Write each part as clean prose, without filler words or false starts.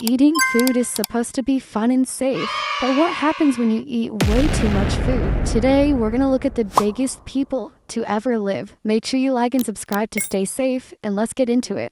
Eating food is supposed to be fun and safe, but what happens when you eat way too much food? Today, we're gonna look at the biggest people to ever live. Make sure you like and subscribe to stay safe, and let's get into it.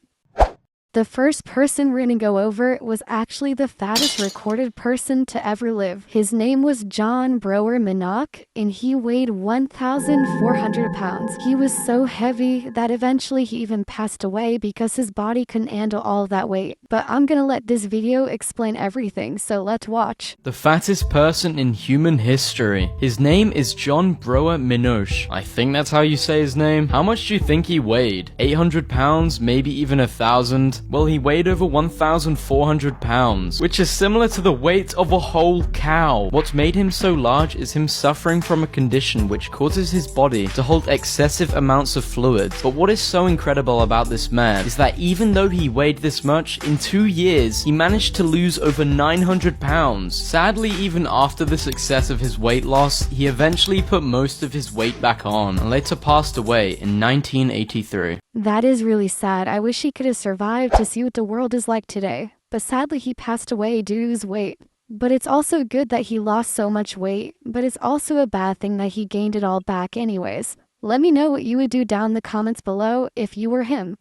The first person we're gonna go over was actually the fattest recorded person to ever live. His name was Broer Minino, and he weighed 1,400 pounds. He was so heavy that eventually he even passed away because his body couldn't handle all of that weight. But I'm gonna let this video explain everything, so let's watch. The fattest person in human history. His name is Broer Minino. I think that's how you say his name. How much do you think he weighed? 800 pounds? Maybe even 1,000? Well, he weighed over 1,400 pounds, which is similar to the weight of a whole cow. What made him so large is him suffering from a condition which causes his body to hold excessive amounts of fluid. But what is so incredible about this man is that even though he weighed this much, in 2 years, he managed to lose over 900 pounds. Sadly, even after the success of his weight loss, he eventually put most of his weight back on and later passed away in 1983. That is really sad. I wish he could have survived to see what the world is like today. But sadly, he passed away due to his weight. But it's also good that he lost so much weight, but it's also a bad thing that he gained it all back anyways. Let me know what you would do down in the comments below if you were him.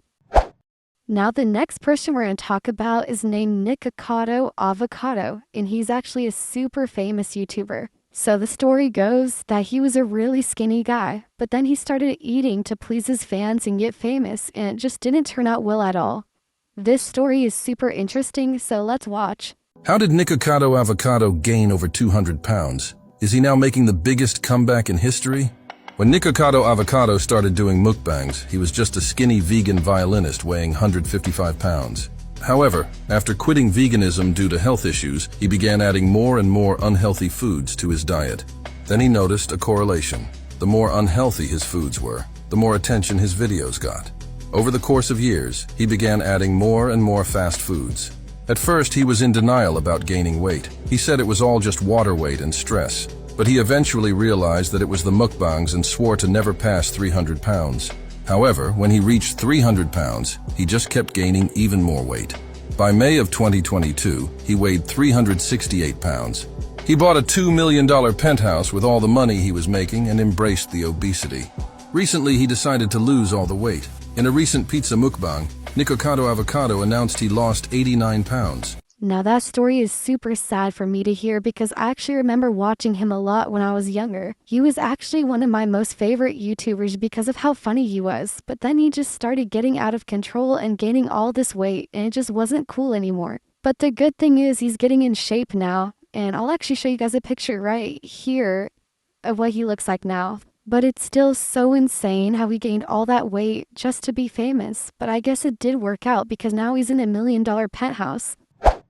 Now the next person we're going to talk about is named Nikocado Avocado, and he's actually a super famous YouTuber. So the story goes that he was a really skinny guy, but then he started eating to please his fans and get famous, and it just didn't turn out well at all. This story is super interesting, so let's watch. How did Nikocado Avocado gain over 200 pounds? Is he now making the biggest comeback in history? When Nikocado Avocado started doing mukbangs, he was just a skinny vegan violinist weighing 155 pounds. However, after quitting veganism due to health issues, he began adding more and more unhealthy foods to his diet. Then he noticed a correlation. The more unhealthy his foods were, the more attention his videos got. Over the course of years, he began adding more and more fast foods. At first, he was in denial about gaining weight. He said it was all just water weight and stress. But he eventually realized that it was the mukbangs and swore to never pass 300 pounds. However, when he reached 300 pounds, he just kept gaining even more weight. By May of 2022, he weighed 368 pounds. He bought a $2 million penthouse with all the money he was making and embraced the obesity. Recently, he decided to lose all the weight. In a recent pizza mukbang, Nikocado Avocado announced he lost 89 pounds. Now that story is super sad for me to hear because I actually remember watching him a lot when I was younger. He was actually one of my most favorite YouTubers because of how funny he was, but then he just started getting out of control and gaining all this weight, and it just wasn't cool anymore. But the good thing is he's getting in shape now, and I'll actually show you guys a picture right here of what he looks like now. But it's still so insane how he gained all that weight just to be famous, but I guess it did work out because now he's in $1 million penthouse.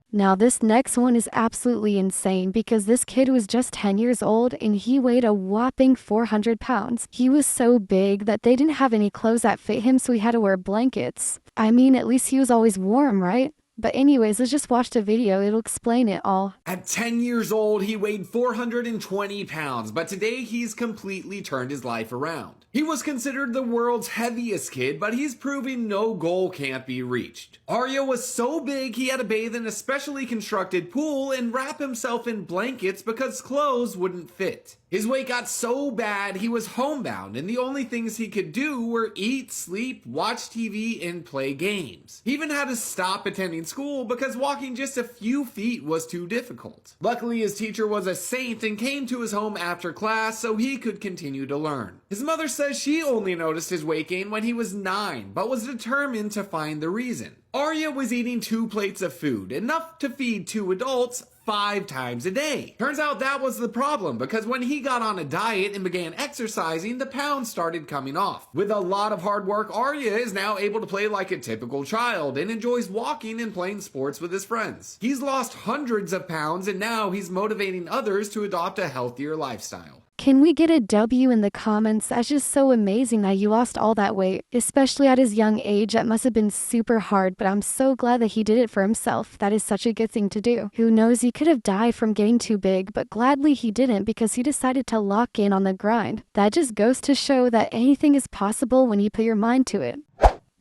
Now this next one is absolutely insane because this kid was just 10 years old and he weighed a whopping 400 pounds. He was so big that they didn't have any clothes that fit him, so he had to wear blankets. I mean, at least he was always warm, right? But anyways, let's just watch the video. It'll explain it all. At 10 years old, he weighed 420 pounds, but today he's completely turned his life around. He was considered the world's heaviest kid, but he's proving no goal can't be reached. Arya was so big he had to bathe in a specially constructed pool and wrap himself in blankets because clothes wouldn't fit. His weight got so bad he was homebound, and the only things he could do were eat, sleep, watch TV, and play games. He even had to stop attending school because walking just a few feet was too difficult. Luckily, his teacher was a saint and came to his home after class so he could continue to learn. His mother says she only noticed his weight gain when he was 9, but was determined to find the reason. Arya was eating 2 plates of food, enough to feed 2 adults, 5 times a day. Turns out that was the problem because when he got on a diet and began exercising, the pounds started coming off. With a lot of hard work, Arya is now able to play like a typical child and enjoys walking and playing sports with his friends. He's lost hundreds of pounds and now he's motivating others to adopt a healthier lifestyle. Can we get a W in the comments? That's just so amazing that you lost all that weight, especially at his young age. That must have been super hard, but I'm so glad that he did it for himself. That is such a good thing to do. Who knows, he could have died from getting too big, but gladly he didn't because he decided to lock in on the grind. That just goes to show that anything is possible when you put your mind to it.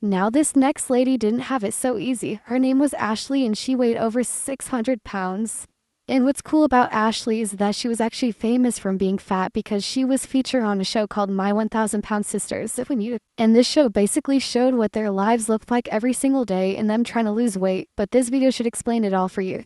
Now this next lady didn't have it so easy. Her name was Ashley and she weighed over 600 pounds. And what's cool about Ashley is that she was actually famous from being fat because she was featured on a show called My 1000 Pound Sisters. And this show basically showed what their lives looked like every single day and them trying to lose weight. But this video should explain it all for you.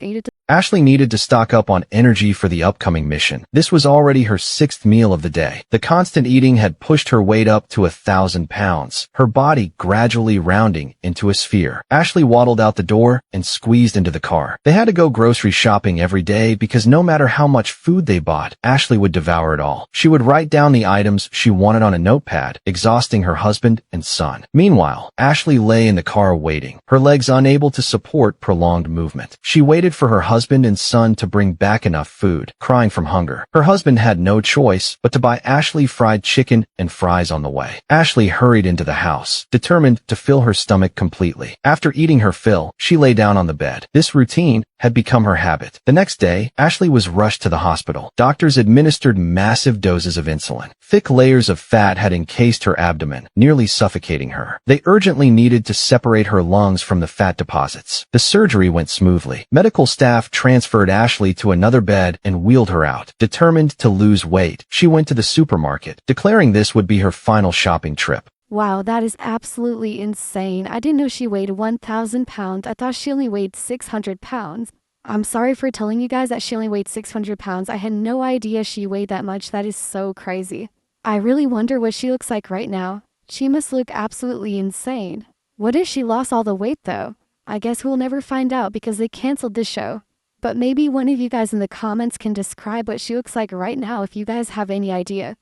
Ashley needed to stock up on energy for the upcoming mission. This was already her 6th meal of the day. The constant eating had pushed her weight up to 1,000 pounds, her body gradually rounding into a sphere. Ashley waddled out the door and squeezed into the car. They had to go grocery shopping every day because no matter how much food they bought, Ashley would devour it all. She would write down the items she wanted on a notepad, exhausting her husband and son. Meanwhile, Ashley lay in the car waiting, her legs unable to support prolonged movement. She waited for her husband and son to bring back enough food, crying from hunger. Her husband had no choice but to buy Ashley fried chicken and fries on the way. Ashley hurried into the house, determined to fill her stomach completely. After eating her fill, she lay down on the bed. This routine had become her habit. The next day, Ashley was rushed to the hospital. Doctors administered massive doses of insulin. Thick layers of fat had encased her abdomen, nearly suffocating her. They urgently needed to separate her lungs from the fat deposits. The surgery went smoothly. Medical staff transferred Ashley to another bed and wheeled her out. Determined to lose weight, she went to the supermarket, declaring this would be her final shopping trip. Wow, that is absolutely insane. I didn't know she weighed 1,000 pounds. I thought she only weighed 600 pounds. I'm sorry for telling you guys that she only weighed 600 pounds. I had no idea she weighed that much. That is so crazy. I really wonder what she looks like right now. She must look absolutely insane. What if she lost all the weight though? I guess we'll never find out because they canceled this show. But maybe one of you guys in the comments can describe what she looks like right now if you guys have any idea.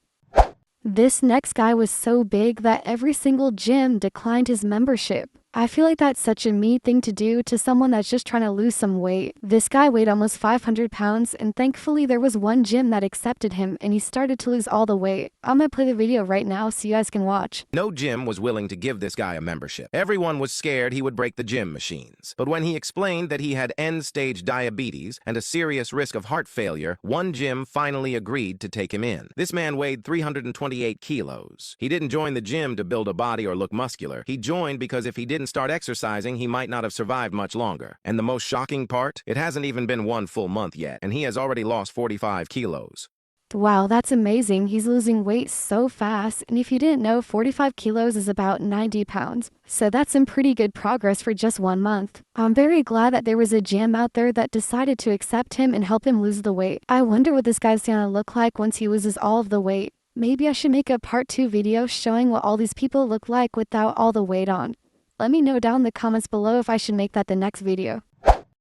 This next guy was so big that every single gym declined his membership. I feel like that's such a mean thing to do to someone that's just trying to lose some weight. This guy weighed almost 500 pounds and thankfully there was one gym that accepted him and he started to lose all the weight. I'm gonna play the video right now so you guys can watch. No gym was willing to give this guy a membership. Everyone was scared he would break the gym machines. But when he explained that he had end-stage diabetes and a serious risk of heart failure, one gym finally agreed to take him in. This man weighed 328 kilos. He didn't join the gym to build a body or look muscular. He joined because if he didn't start exercising, he might not have survived much longer. And the most shocking part? It hasn't even been 1 full month yet, and he has already lost 45 kilos. Wow, that's amazing. He's losing weight so fast. And if you didn't know, 45 kilos is about 90 pounds. So that's some pretty good progress for just 1 month. I'm very glad that there was a gym out there that decided to accept him and help him lose the weight. I wonder what this guy's gonna look like once he loses all of the weight. Maybe I should make a part 2 video showing what all these people look like without all the weight on. Let me know down in the comments below if I should make that the next video.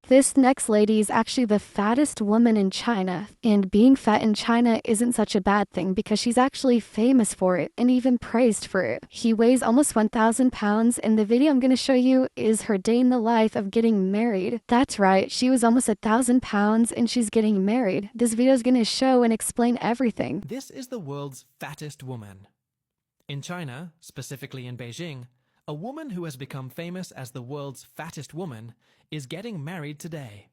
This next lady is actually the fattest woman in China, and being fat in China isn't such a bad thing because she's actually famous for it and even praised for it. She weighs almost 1,000 pounds and the video I'm going to show you is her day in the life of getting married. That's right, she was almost 1,000 pounds and she's getting married. This video is going to show and explain everything. This is the world's fattest woman. In China, specifically in Beijing, a woman who has become famous as the world's fattest woman is getting married today.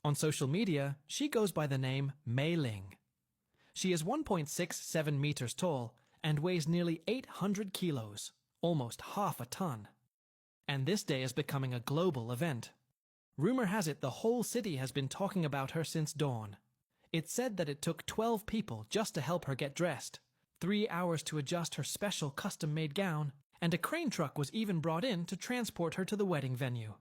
On social media, she goes by the name Mei Ling. She is 1.67 meters tall and weighs nearly 800 kilos, almost half a ton. And this day is becoming a global event. Rumor has it the whole city has been talking about her since dawn. It's said that it took 12 people just to help her get dressed, 3 hours to adjust her special custom-made gown, and a crane truck was even brought in to transport her to the wedding venue.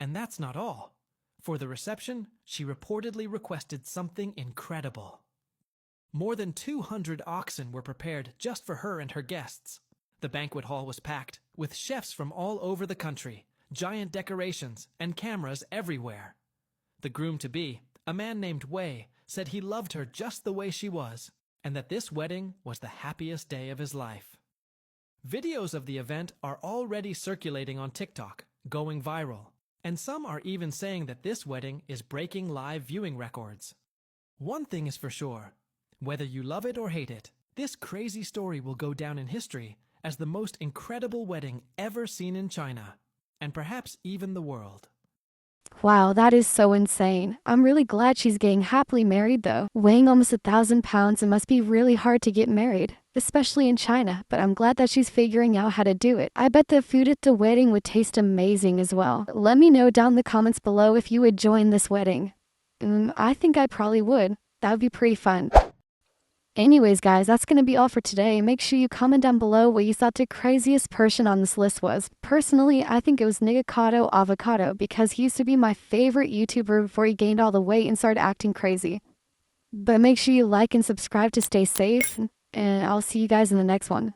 And that's not all. For the reception, she reportedly requested something incredible. More than 200 oxen were prepared just for her and her guests. The banquet hall was packed, with chefs from all over the country, giant decorations, and cameras everywhere. The groom-to-be, a man named Wei, said he loved her just the way she was, and that this wedding was the happiest day of his life. Videos of the event are already circulating on TikTok, going viral, and some are even saying that this wedding is breaking live viewing records. One thing is for sure, whether you love it or hate it, this crazy story will go down in history as the most incredible wedding ever seen in China, and perhaps even the world. Wow, that is so insane. I'm really glad she's getting happily married though. Weighing almost 1,000 pounds, it must be really hard to get married, especially in China, but I'm glad that she's figuring out how to do it. I bet the food at the wedding would taste amazing as well. Let me know down in the comments below if you would join this wedding. I think I probably would. That would be pretty fun. Anyways, guys, that's gonna be all for today. Make sure you comment down below what you thought the craziest person on this list was. Personally, I think it was Nikocado Avocado because he used to be my favorite YouTuber before he gained all the weight and started acting crazy. But make sure you like and subscribe to stay safe, and I'll see you guys in the next one.